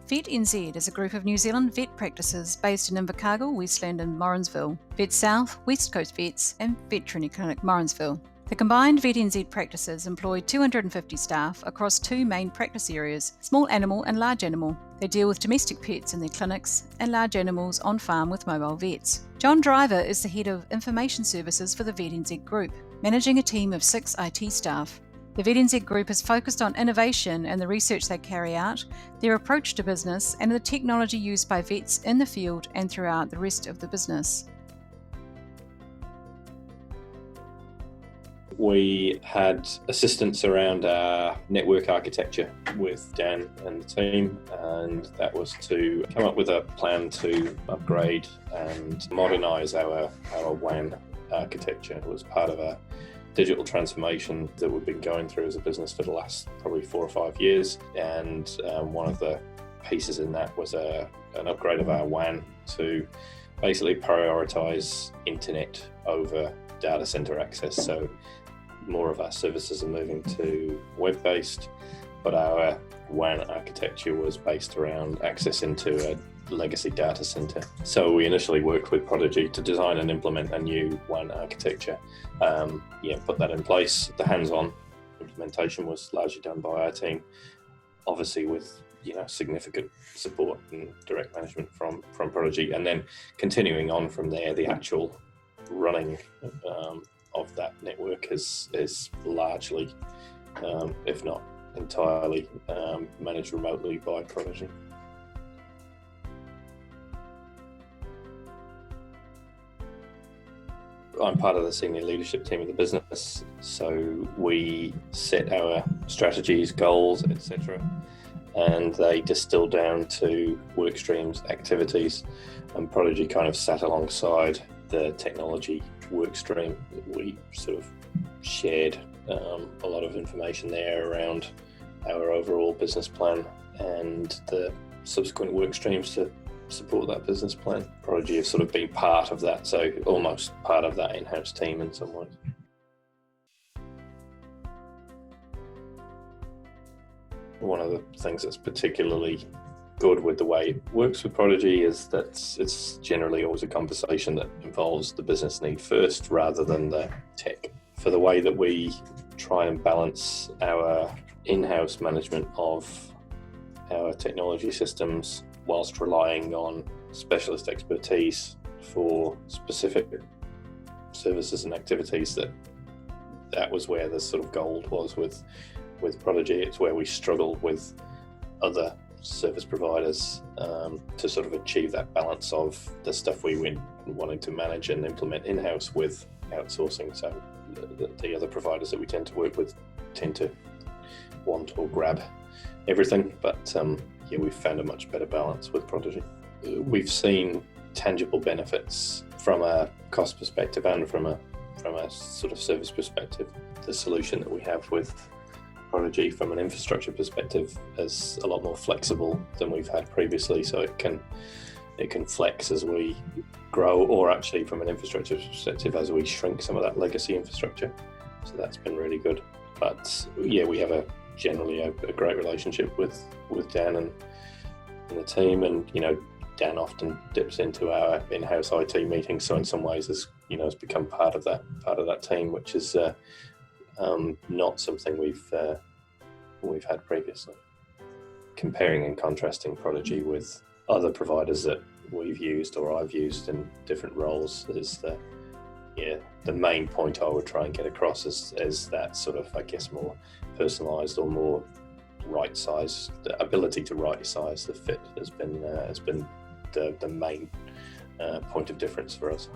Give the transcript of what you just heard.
VetNZ is a group of New Zealand vet practices based in Invercargill, Westland and Morrinsville, Vet South, West Coast Vets and Veterinary Clinic Morrinsville. The combined VetNZ practices employ 250 staff across two main practice areas, small animal and large animal. They deal with domestic pets in their clinics and large animals on farm with mobile vets. John Driver is the head of information services for the VetNZ group, managing a team of 6 IT staff. The VetNZ group is focused on innovation and the research they carry out, their approach to business, and the technology used by vets in the field and throughout the rest of the business. We had assistance around our network architecture with Dan and the team, and that was to come up with a plan to upgrade and modernise our WAN architecture. It was part of a digital transformation that we've been going through as a business for the last probably 4 or 5 years, and one of the pieces in that was an upgrade of our WAN to basically prioritise internet over data centre access. So more of our services are moving to web-based, but our WAN architecture was based around access into a legacy data center. So we initially worked with Prodigi to design and implement a new WAN architecture, put that in place. The hands-on implementation was largely done by our team, obviously with significant support and direct management from Prodigi, and then continuing on from there, the actual running of that network is largely, if not entirely, managed remotely by Prodigi. I'm part of the senior leadership team of the business, so we set our strategies, goals, etc., and they distill down to work streams, activities, and Prodigi kind of sat alongside the technology work stream. We sort of shared a lot of information there around our overall business plan and the subsequent work streams to support that business plan. Prodigi have sort of been part of that, so almost part of that in-house team in some ways. One of the things that's particularly good with the way it works with Prodigi is that it's generally always a conversation that involves the business need first rather than the tech. For the way that we try and balance our in-house management of our technology systems whilst relying on specialist expertise for specific services and activities, that was where the sort of gold was with Prodigi. It's where we struggled with other service providers to sort of achieve that balance of the stuff we were wanting to manage and implement in-house with outsourcing. So the other providers that we tend to work with tend to want or grab everything, but we've found a much better balance with Prodigi. We've seen tangible benefits from a cost perspective and from a sort of service perspective. The solution that we have with Prodigi from an infrastructure perspective is a lot more flexible than we've had previously, so it can flex as we grow, or actually from an infrastructure perspective as we shrink some of that legacy infrastructure. So that's been really good. But we have generally a great relationship with Dan and the team, and Dan often dips into our in-house IT meetings, so in some ways has become part of that team, which is not something we've had previously. Comparing and contrasting Prodigi with other providers that we've used or I've used in different roles is the main point I would try and get across is that sort of, I guess, more personalised or more right size. The ability to right size the fit has been the main point of difference for us.